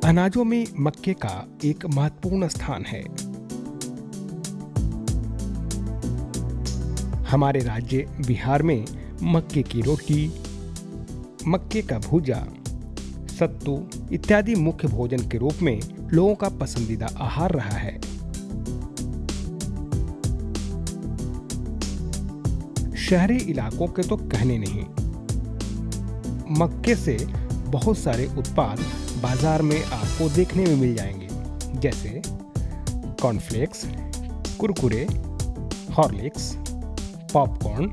अनाजों में मक्के का एक महत्वपूर्ण स्थान है। हमारे राज्य बिहार में मक्के की रोटी, मक्के का भूजा, सत्तू इत्यादि मुख्य भोजन के रूप में लोगों का पसंदीदा आहार रहा है। शहरी इलाकों के तो कहने नहीं। मक्के से बहुत सारे उत्पाद बाजार में आपको देखने में मिल जाएंगे, जैसे कॉर्नफ्लेक्स, कुरकुरे, हॉर्लिक्स, पॉपकॉर्न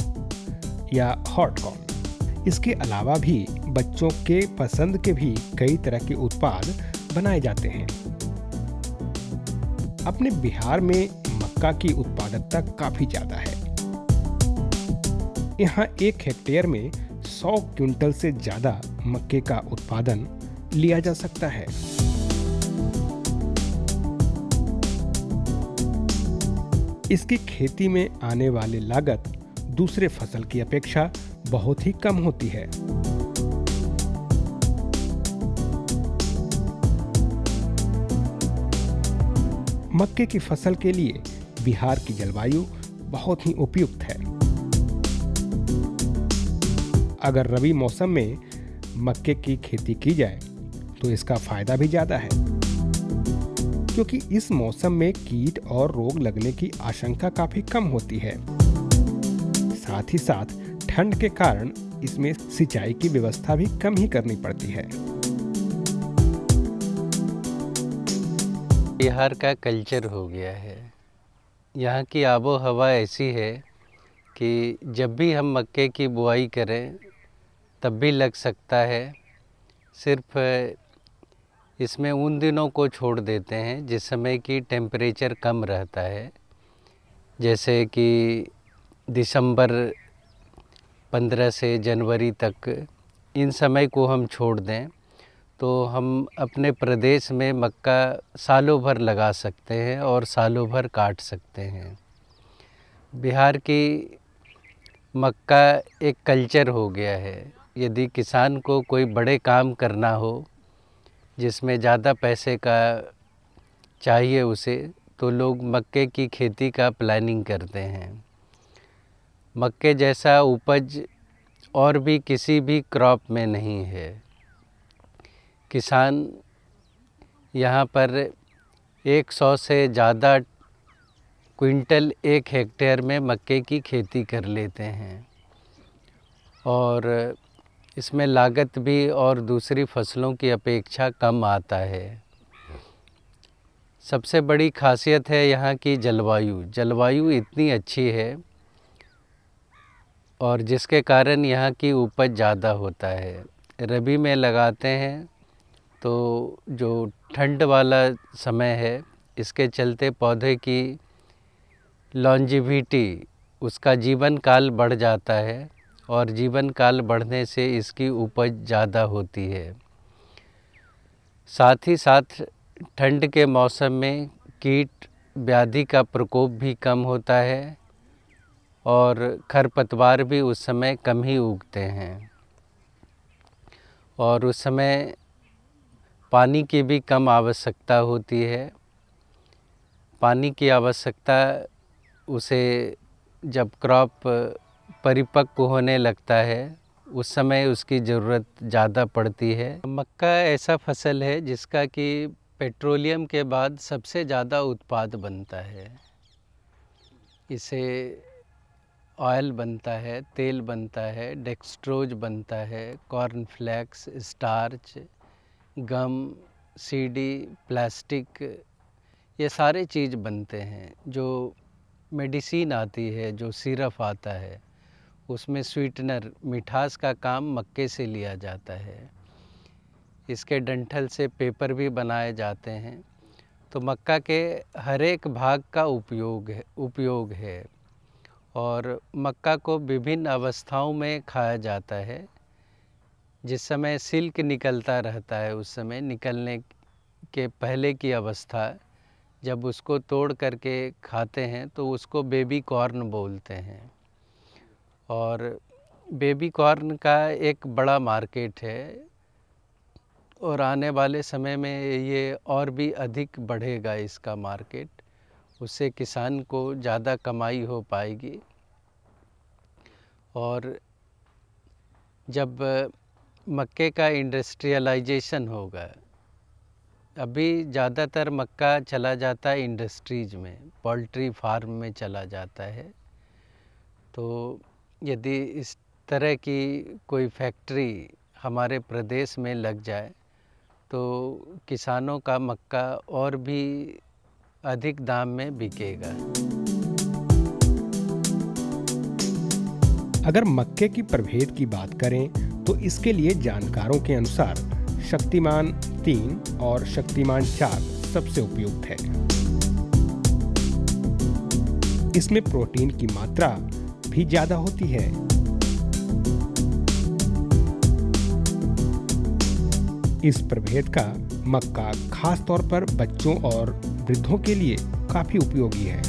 या हॉट कॉर्न। इसके अलावा भी बच्चों के पसंद के भी कई तरह के उत्पाद बनाए जाते हैं। अपने बिहार में मक्का की उत्पादकता काफी ज्यादा है। यहाँ 1 हेक्टेयर में 100 क्विंटल से ज्यादा मक्के का उत्पादन लिया जा सकता है। इसकी खेती में आने वाली लागत दूसरे फसल की अपेक्षा बहुत ही कम होती है। मक्के की फसल के लिए बिहार की जलवायु बहुत ही उपयुक्त है। अगर रबी मौसम में मक्के की खेती की जाए तो इसका फायदा भी ज्यादा है, क्योंकि इस मौसम में कीट और रोग लगने की आशंका काफी कम होती है। साथ ही साथ ठंड के कारण इसमें सिंचाई की व्यवस्था भी कम ही करनी पड़ती है। बिहार का कल्चर हो गया है। यहाँ की आबो हवा ऐसी है कि जब भी हम मक्के की बुआई करें तब भी लग सकता है। सिर्फ इसमें उन दिनों को छोड़ देते हैं जिस समय की टेम्परेचर कम रहता है, जैसे कि दिसंबर 15 से जनवरी तक। इन समय को हम छोड़ दें तो हम अपने प्रदेश में मक्का सालों भर लगा सकते हैं और सालों भर काट सकते हैं। बिहार की मक्का एक कल्चर हो गया है। यदि किसान को कोई बड़े काम करना हो जिसमें ज़्यादा पैसे का चाहिए उसे, तो लोग मक्के की खेती का प्लानिंग करते हैं। मक्के जैसा उपज और भी किसी भी क्रॉप में नहीं है। किसान यहाँ पर 100 से ज़्यादा क्विंटल 1 हेक्टेयर में मक्के की खेती कर लेते हैं और इसमें लागत भी और दूसरी फसलों की अपेक्षा कम आता है। सबसे बड़ी खासियत है यहाँ की जलवायु। जलवायु इतनी अच्छी है और जिसके कारण यहाँ की उपज ज़्यादा होता है। रबी में लगाते हैं तो जो ठंड वाला समय है, इसके चलते पौधे की लॉन्जिविटी, उसका जीवन काल बढ़ जाता है और जीवन काल बढ़ने से इसकी उपज ज़्यादा होती है। साथ ही साथ ठंड के मौसम में कीट व्याधि का प्रकोप भी कम होता है और खरपतवार भी उस समय कम ही उगते हैं और उस समय पानी की भी कम आवश्यकता होती है। पानी की आवश्यकता उसे जब क्रॉप परिपक्व होने लगता है उस समय उसकी ज़रूरत ज़्यादा पड़ती है। मक्का ऐसा फसल है जिसका कि पेट्रोलियम के बाद सबसे ज़्यादा उत्पाद बनता है। इसे ऑयल बनता है, तेल बनता है, डेक्सट्रोज बनता है, कॉर्नफ्लेक्स, स्टार्च, गम, सीडी, प्लास्टिक, ये सारे चीज़ बनते हैं। जो मेडिसिन आती है, जो सिरप आता है, उसमें स्वीटनर, मिठास का काम मक्के से लिया जाता है। इसके डंठल से पेपर भी बनाए जाते हैं। तो मक्का के हर एक भाग का उपयोग है और मक्का को विभिन्न अवस्थाओं में खाया जाता है। जिस समय सिल्क निकलता रहता है उस समय निकलने के पहले की अवस्था, जब उसको तोड़ करके खाते हैं तो उसको बेबी कॉर्न बोलते हैं। और बेबी कॉर्न का एक बड़ा मार्केट है। और आने वाले समय में ये और भी अधिक बढ़ेगा इसका मार्केट, उससे किसान को ज़्यादा कमाई हो पाएगी। और जब मक्के का इंडस्ट्रियलाइजेशन होगा, अभी ज़्यादातर मक्का चला जाता है इंडस्ट्रीज़ में, पोल्ट्री फार्म में चला जाता है। तो यदि इस तरह की कोई फैक्ट्री हमारे प्रदेश में लग जाए तो किसानों का मक्का और भी अधिक दाम में बिकेगा। अगर मक्के की प्रभेद की बात करें तो इसके लिए जानकारों के अनुसार शक्तिमान 3 और शक्तिमान 4 सबसे उपयुक्त है। इसमें प्रोटीन की मात्रा भी ज्यादा होती है। इस प्रभेद का मक्का खास तौर पर बच्चों और वृद्धों के लिए काफी उपयोगी है।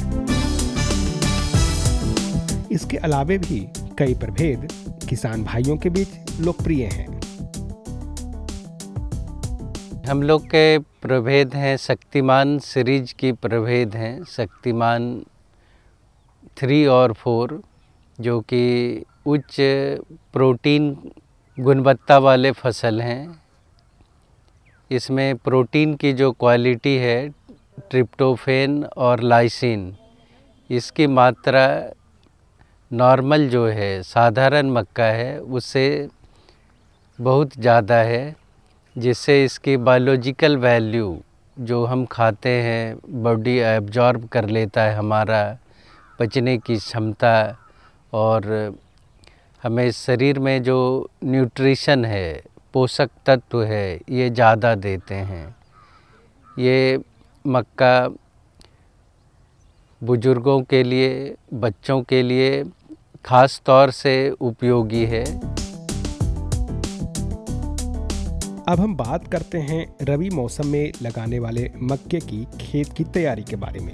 इसके अलावे भी कई प्रभेद किसान भाइयों के बीच लोकप्रिय हैं। हम लोग के प्रभेद हैं, शक्तिमान सीरीज की प्रभेद हैं, शक्तिमान 3 और 4, जो कि उच्च प्रोटीन गुणवत्ता वाले फसल हैं। इसमें प्रोटीन की जो क्वालिटी है, ट्रिप्टोफेन और लाइसिन, इसकी मात्रा नॉर्मल जो है, साधारण मक्का है, उससे बहुत ज़्यादा है, जिससे इसकी बायोलॉजिकल वैल्यू जो हम खाते हैं बॉडी एब्जॉर्ब कर लेता है, हमारा पचने की क्षमता, और हमें शरीर में जो न्यूट्रिशन है, पोषक तत्व है, ये ज़्यादा देते हैं। ये मक्का बुजुर्गों के लिए, बच्चों के लिए खास तौर से उपयोगी है। अब हम बात करते हैं रबी मौसम में लगाने वाले मक्के की खेत की तैयारी के बारे में।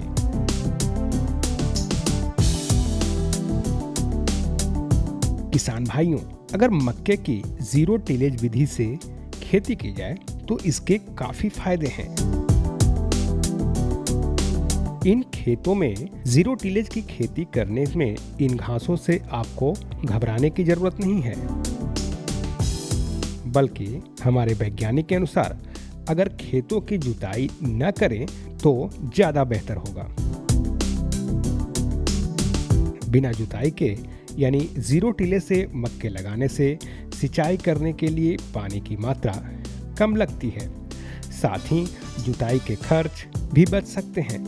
किसान भाइयों, अगर मक्के की जीरो टिलेज विधि से खेती की जाए तो इसके काफी फायदे हैं। इन खेतों में जीरो टिलेज की खेती करने में इन घासों से आपको घबराने की जरूरत नहीं है, बल्कि हमारे वैज्ञानिक के अनुसार अगर खेतों की जुताई न करें तो ज्यादा बेहतर होगा। बिना जुताई के यानी जीरो टिले से मक्के लगाने से सिंचाई करने के लिए पानी की मात्रा कम लगती है, साथ ही जुताई के खर्च भी बच सकते हैं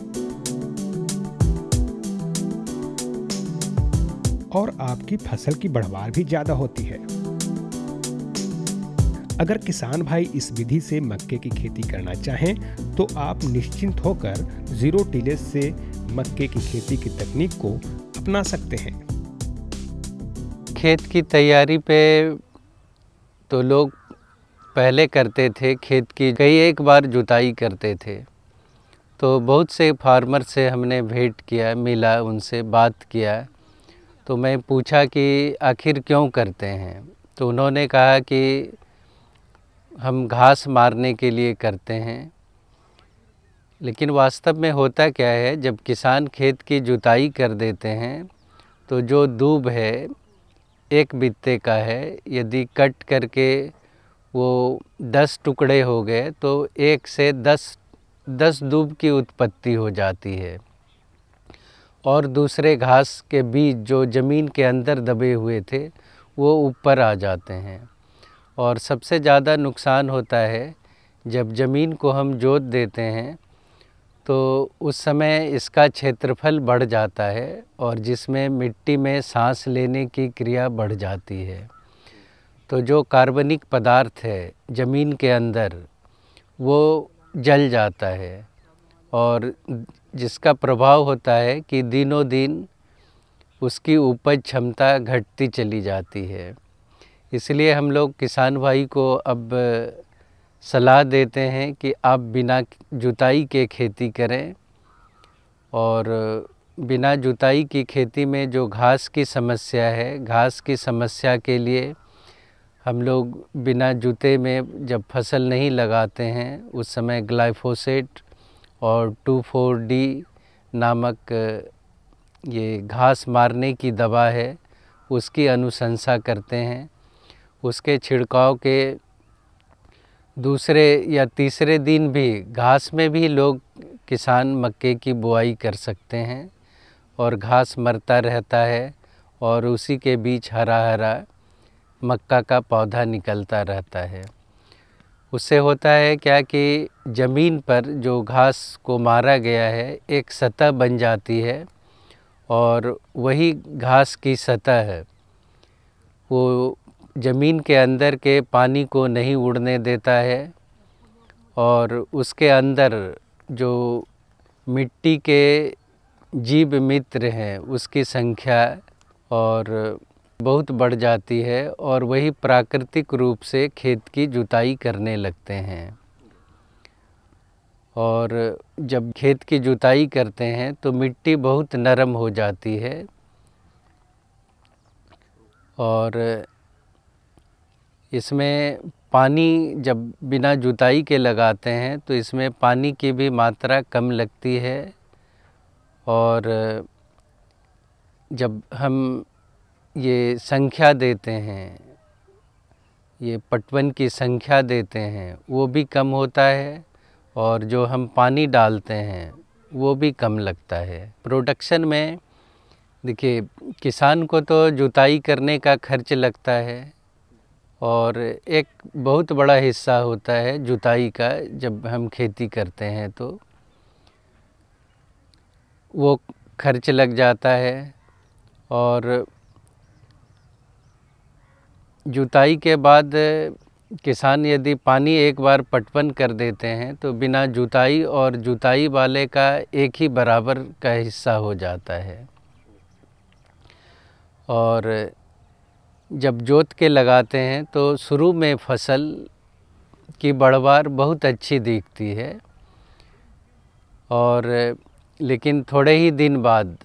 और आपकी फसल की बढ़वार भी ज्यादा होती है। अगर किसान भाई इस विधि से मक्के की खेती करना चाहें तो आप निश्चिंत होकर जीरो टिलेज से मक्के की खेती की तकनीक को अपना सकते हैं। खेत की तैयारी पे तो लोग पहले करते थे, खेत की कई एक बार जुताई करते थे। तो बहुत से फार्मर से हमने भेंट किया, मिला, उनसे बात किया, तो मैं पूछा कि आखिर क्यों करते हैं। तो उन्होंने कहा कि हम घास मारने के लिए करते हैं। लेकिन वास्तव में होता क्या है, जब किसान खेत की जुताई कर देते हैं तो जो दूब है, 1 बित्ते का है, यदि कट करके वो 10 टुकड़े हो गए तो 1 से 10 दूब की उत्पत्ति हो जाती है। और दूसरे घास के बीज जो ज़मीन के अंदर दबे हुए थे वो ऊपर आ जाते हैं। और सबसे ज़्यादा नुकसान होता है जब ज़मीन को हम जोत देते हैं तो उस समय इसका क्षेत्रफल बढ़ जाता है और जिसमें मिट्टी में सांस लेने की क्रिया बढ़ जाती है। तो जो कार्बनिक पदार्थ है ज़मीन के अंदर वो जल जाता है और जिसका प्रभाव होता है कि दिनों दिन उसकी उपज क्षमता घटती चली जाती है। इसलिए हम लोग किसान भाई को अब सलाह देते हैं कि आप बिना जुताई के खेती करें। और बिना जुताई की खेती में जो घास की समस्या है, घास की समस्या के लिए हम लोग बिना जूते में जब फसल नहीं लगाते हैं उस समय ग्लाइफोसेट और 2,4-D नामक ये घास मारने की दवा है उसकी अनुशंसा करते हैं। उसके छिड़काव के दूसरे या तीसरे दिन भी घास में भी लोग किसान मक्के की बुआई कर सकते हैं और घास मरता रहता है और उसी के बीच हरा हरा मक्का का पौधा निकलता रहता है। उससे होता है क्या कि ज़मीन पर जो घास को मारा गया है एक सतह बन जाती है और वही घास की सतह है वो ज़मीन के अंदर के पानी को नहीं उड़ने देता है और उसके अंदर जो मिट्टी के जीव मित्र हैं उसकी संख्या और बहुत बढ़ जाती है और वही प्राकृतिक रूप से खेत की जुताई करने लगते हैं। और जब खेत की जुताई करते हैं तो मिट्टी बहुत नरम हो जाती है और इसमें पानी जब बिना जुताई के लगाते हैं तो इसमें पानी की भी मात्रा कम लगती है और जब हम ये संख्या देते हैं, ये पटवन की संख्या देते हैं वो भी कम होता है और जो हम पानी डालते हैं वो भी कम लगता है। प्रोडक्शन में देखिए किसान को तो जुताई करने का खर्च लगता है और एक बहुत बड़ा हिस्सा होता है जुताई का जब हम खेती करते हैं तो वो खर्च लग जाता है और जुताई के बाद किसान यदि पानी एक बार पटवन कर देते हैं तो बिना जुताई और जुताई वाले का एक ही बराबर का हिस्सा हो जाता है। और जब जोत के लगाते हैं तो शुरू में फसल की बढ़वार बहुत अच्छी दिखती है और लेकिन थोड़े ही दिन बाद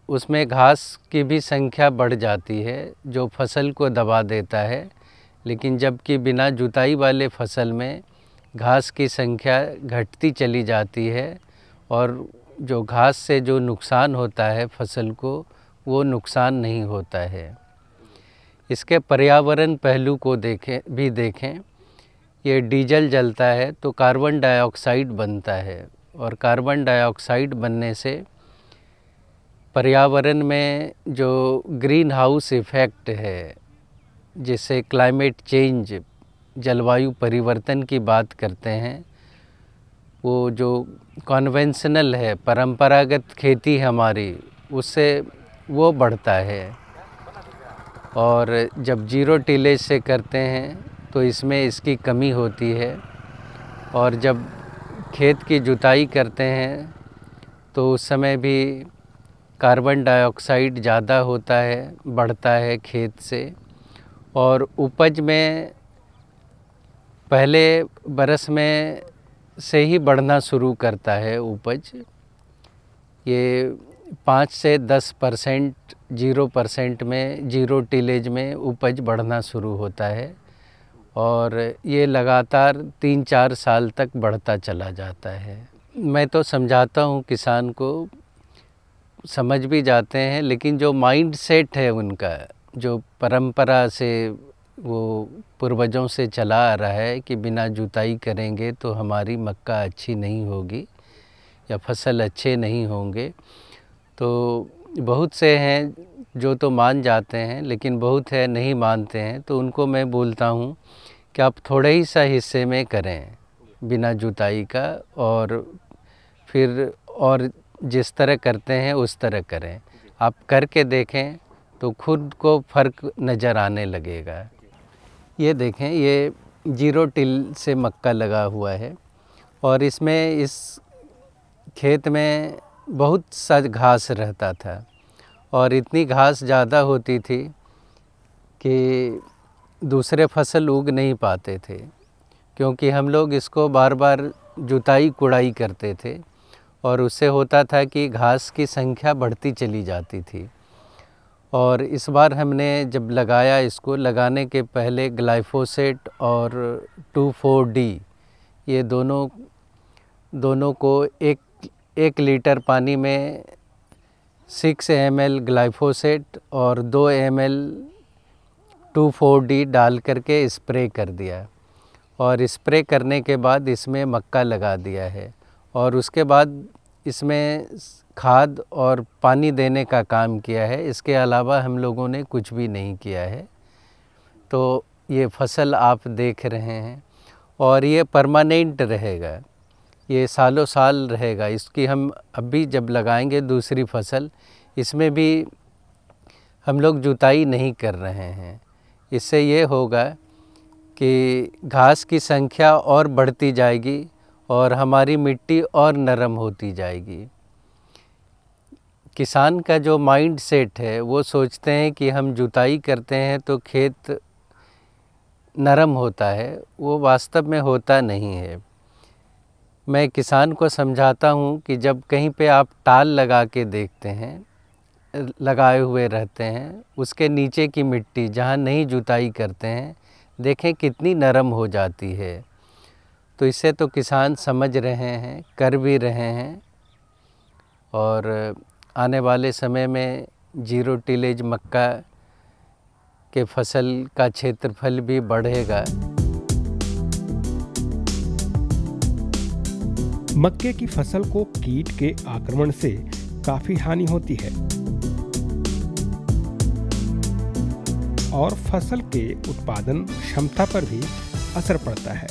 उसमें घास की भी संख्या बढ़ जाती है जो फसल को दबा देता है। लेकिन जबकि बिना जुताई वाले फसल में घास की संख्या घटती चली जाती है और जो घास से जो नुकसान होता है फसल को वो नुकसान नहीं होता है। इसके पर्यावरण पहलू को देखें ये डीजल जलता है तो कार्बन डाइऑक्साइड बनता है और कार्बन डाइऑक्साइड बनने से पर्यावरण में जो ग्रीन हाउस इफ़ेक्ट है जिसे क्लाइमेट चेंज जलवायु परिवर्तन की बात करते हैं वो जो कन्वेंशनल है परंपरागत खेती हमारी उससे वो बढ़ता है और जब जीरो टिलेज से करते हैं तो इसमें इसकी कमी होती है और जब खेत की जुताई करते हैं तो उस समय भी कार्बन डाइऑक्साइड ज़्यादा होता है बढ़ता है खेत से और उपज में पहले बरस में से ही बढ़ना शुरू करता है उपज। ये 5 से 10% 0% में जीरो टिलेज में उपज बढ़ना शुरू होता है और ये लगातार 3-4 साल तक बढ़ता चला जाता है। मैं तो समझाता हूँ किसान को, समझ भी जाते हैं, लेकिन जो माइंड सेट है उनका जो परंपरा से वो पूर्वजों से चला आ रहा है कि बिना जुताई करेंगे तो हमारी मक्का अच्छी नहीं होगी या फसल अच्छे नहीं होंगे, तो बहुत से हैं जो तो मान जाते हैं लेकिन बहुत है नहीं मानते हैं। तो उनको मैं बोलता हूँ कि आप थोड़े ही सा हिस्से में करें बिना जुताई का और फिर और जिस तरह करते हैं उस तरह करें। आप करके देखें तो खुद को फ़र्क नज़र आने लगेगा। ये देखें ये जीरो टिल से मक्का लगा हुआ है और इसमें इस खेत में बहुत सा घास रहता था और इतनी घास ज़्यादा होती थी कि दूसरे फसल उग नहीं पाते थे क्योंकि हम लोग इसको बार बार जुताई कुड़ाई करते थे और उससे होता था कि घास की संख्या बढ़ती चली जाती थी और इस बार हमने जब लगाया, इसको लगाने के पहले ग्लाइफोसेट और 2,4-D ये दोनों को एक लीटर पानी में 6 ml ग्लाइफोसेट और 2 ml 2,4-D डाल करके स्प्रे कर दिया। और स्प्रे करने के बाद इसमें मक्का लगा दिया है और उसके बाद इसमें खाद और पानी देने का काम किया है। इसके अलावा हम लोगों ने कुछ भी नहीं किया है। तो ये फसल आप देख रहे हैं और ये परमानेंट रहेगा, ये सालों साल रहेगा। इसकी हम अभी जब लगाएंगे दूसरी फसल, इसमें भी हम लोग जुताई नहीं कर रहे हैं। इससे ये होगा कि घास की संख्या और बढ़ती जाएगी और हमारी मिट्टी और नरम होती जाएगी। किसान का जो माइंड सेट है वो सोचते हैं कि हम जुताई करते हैं तो खेत नरम होता है, वो वास्तव में होता नहीं है। मैं किसान को समझाता हूँ कि जब कहीं पे आप टाल लगा के देखते हैं, लगाए हुए रहते हैं, उसके नीचे की मिट्टी जहाँ नहीं जुताई करते हैं, देखें कितनी नरम हो जाती है। तो इससे तो किसान समझ रहे हैं, कर भी रहे हैं और आने वाले समय में 0 टिलेज मक्का के फसल का क्षेत्रफल भी बढ़ेगा। मक्के की फसल को कीट के आक्रमण से काफी हानि होती है और फसल के उत्पादन क्षमता पर भी असर पड़ता है।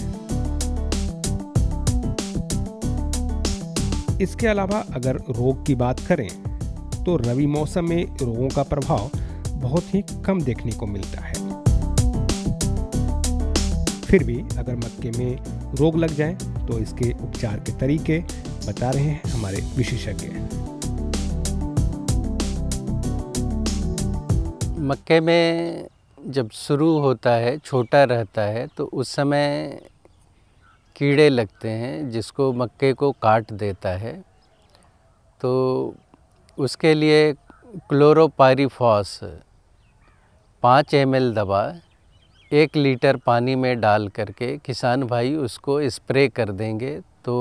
इसके अलावा अगर रोग की बात करें तो रबी मौसम में रोगों का प्रभाव बहुत ही कम देखने को मिलता है। फिर भी अगर मक्के में रोग लग जाए तो इसके उपचार के तरीके बता रहे हैं हमारे विशेषज्ञ। मक्के में जब शुरू होता है, छोटा रहता है, तो उस समय कीड़े लगते हैं जिसको मक्के को काट देता है। तो उसके लिए क्लोरोपाइरीफॉस 5 ml दवा 1 लीटर पानी में डाल करके किसान भाई उसको स्प्रे कर देंगे तो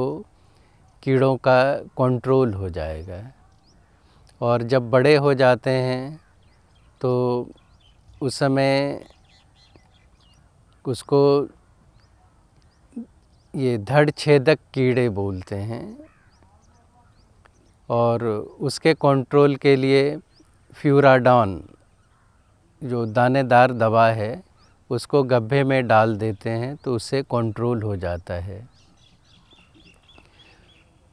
कीड़ों का कंट्रोल हो जाएगा। और जब बड़े हो जाते हैं तो उस समय उसको ये धड़ छेदक कीड़े बोलते हैं और उसके कंट्रोल के लिए फ्यूराडॉन जो दानेदार दवा है उसको गड्ढे में डाल देते हैं तो उससे कंट्रोल हो जाता है।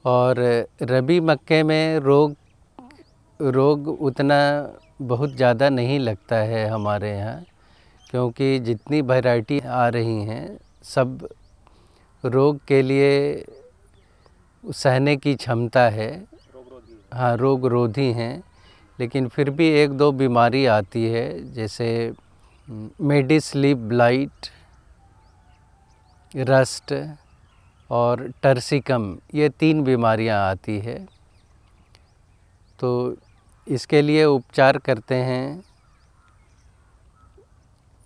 और रबी मक्के में रोग उतना बहुत ज़्यादा नहीं लगता है हमारे यहाँ, क्योंकि जितनी वैरायटी आ रही हैं सब रोग के लिए सहने की क्षमता है। हाँ, रोग रोधी हैं, लेकिन फिर भी 1-2 बीमारी आती है, जैसे मेडिस लीफ ब्लाइट, रस्ट और टर्सिकम, ये 3 बीमारियां आती है। तो इसके लिए उपचार करते हैं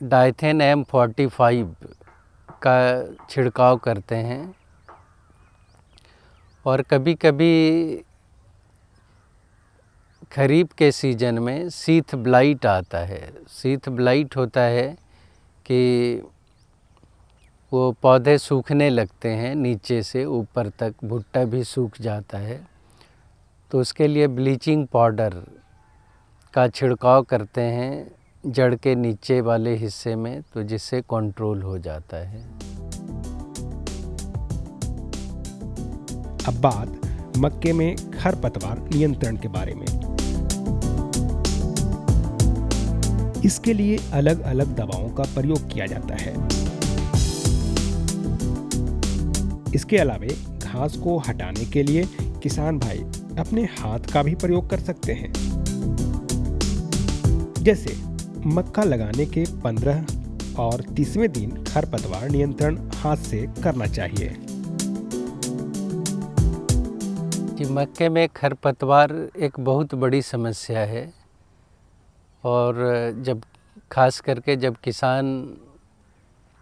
डाइथेन M45 का छिड़काव करते हैं। और कभी कभी खरीफ के सीजन में सीथ ब्लाइट आता है। सीथ ब्लाइट होता है कि वो पौधे सूखने लगते हैं, नीचे से ऊपर तक भुट्टा भी सूख जाता है। तो उसके लिए ब्लीचिंग पाउडर का छिड़काव करते हैं जड़ के नीचे वाले हिस्से में, तो जिससे कंट्रोल हो जाता है। अब बात मक्के में खरपतवार नियंत्रण के बारे में। इसके लिए अलग अलग दवाओं का प्रयोग किया जाता है। इसके अलावा घास को हटाने के लिए किसान भाई अपने हाथ का भी प्रयोग कर सकते हैं। जैसे मक्का लगाने के 15 और 30वें दिन खरपतवार नियंत्रण हाथ से करना चाहिए। कि मक्के में खरपतवार एक बहुत बड़ी समस्या है। और जब खास करके जब किसान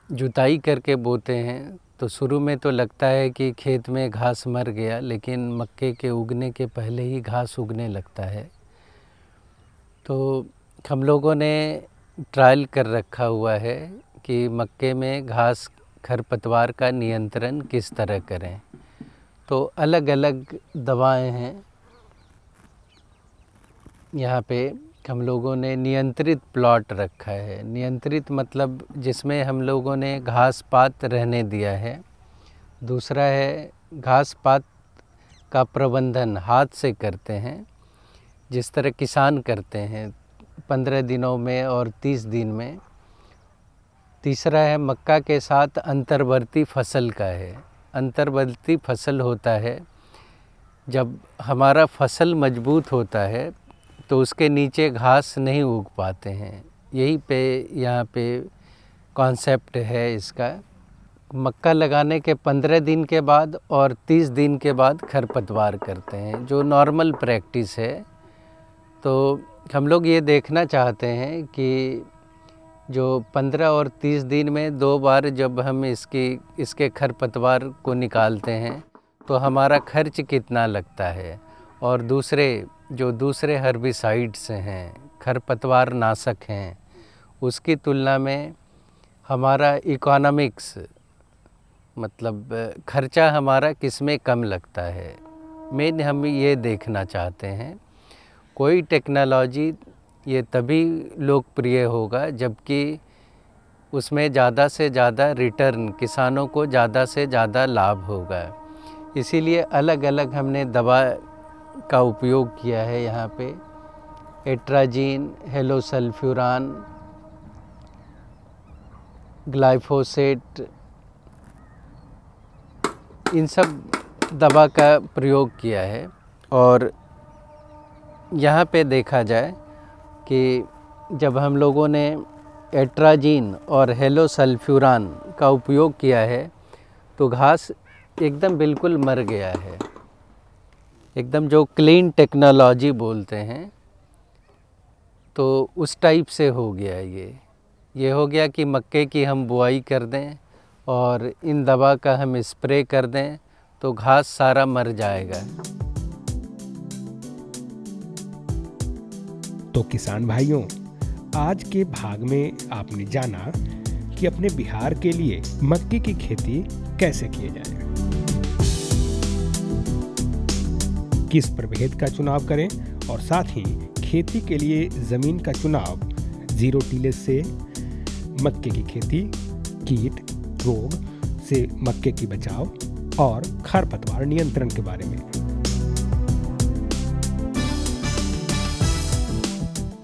जुताई करके बोते हैं तो शुरू में तो लगता है कि खेत में घास मर गया, लेकिन मक्के के उगने के पहले ही घास उगने लगता है। तो हम लोगों ने ट्रायल कर रखा हुआ है कि मक्के में घास खरपतवार का नियंत्रण किस तरह करें। तो अलग अलग दवाएं हैं। यहाँ पे हम लोगों ने नियंत्रित प्लॉट रखा है। नियंत्रित मतलब जिसमें हम लोगों ने घास पात रहने दिया है। दूसरा है घास पात का प्रबंधन हाथ से करते हैं, जिस तरह किसान करते हैं 15 दिनों में और 30 दिन में। तीसरा है मक्का के साथ अंतर्वर्ती फसल का है। अंतर्वर्ती फसल होता है जब हमारा फसल मजबूत होता है तो उसके नीचे घास नहीं उग पाते हैं। यही पे यहाँ पे कॉन्सेप्ट है इसका। मक्का लगाने के 15 दिन के बाद और 30 दिन के बाद खरपतवार करते हैं, जो नॉर्मल प्रैक्टिस है। तो हम लोग ये देखना चाहते हैं कि जो 15 और 30 दिन में 2 बार जब हम इसके खरपतवार को निकालते हैं तो हमारा खर्च कितना लगता है, और दूसरे हर्बिसाइड्स हैं, खरपतवार नाशक हैं, उसकी तुलना में हमारा इकोनॉमिक्स मतलब खर्चा हमारा किस में कम लगता है, मेन हम ये देखना चाहते हैं। कोई टेक्नोलॉजी ये तभी लोकप्रिय होगा जबकि उसमें ज़्यादा से ज़्यादा रिटर्न, किसानों को ज़्यादा से ज़्यादा लाभ होगा। इसीलिए अलग अलग हमने दवा का उपयोग किया है यहाँ पे। एट्राजीन, हेलोसल्फ्यूरान, ग्लाइफोसेट, इन सब दवा का प्रयोग किया है। और यहाँ पे देखा जाए कि जब हम लोगों ने एट्राजीन और हेलोसल्फ्यूरान का उपयोग किया है तो घास एकदम बिल्कुल मर गया है, एकदम जो क्लीन टेक्नोलॉजी बोलते हैं, तो उस टाइप से हो गया ये हो गया कि मक्के की हम बुआई कर दें और इन दवा का हम स्प्रे कर दें तो घास सारा मर जाएगा। तो किसान भाइयों, आज के भाग में आपने जाना कि अपने बिहार के लिए मक्के की खेती कैसे किए जाए, किस प्रभेद का चुनाव करें, और साथ ही खेती के लिए जमीन का चुनाव, जीरो टिलेज से मक्के की खेती, कीट रोग से मक्के की बचाव और खरपतवार नियंत्रण के बारे में।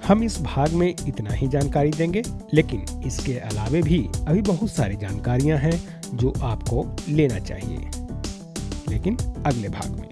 हम इस भाग में इतना ही जानकारी देंगे, लेकिन इसके अलावे भी अभी बहुत सारी जानकारियां हैं जो आपको लेना चाहिए, लेकिन अगले भाग में।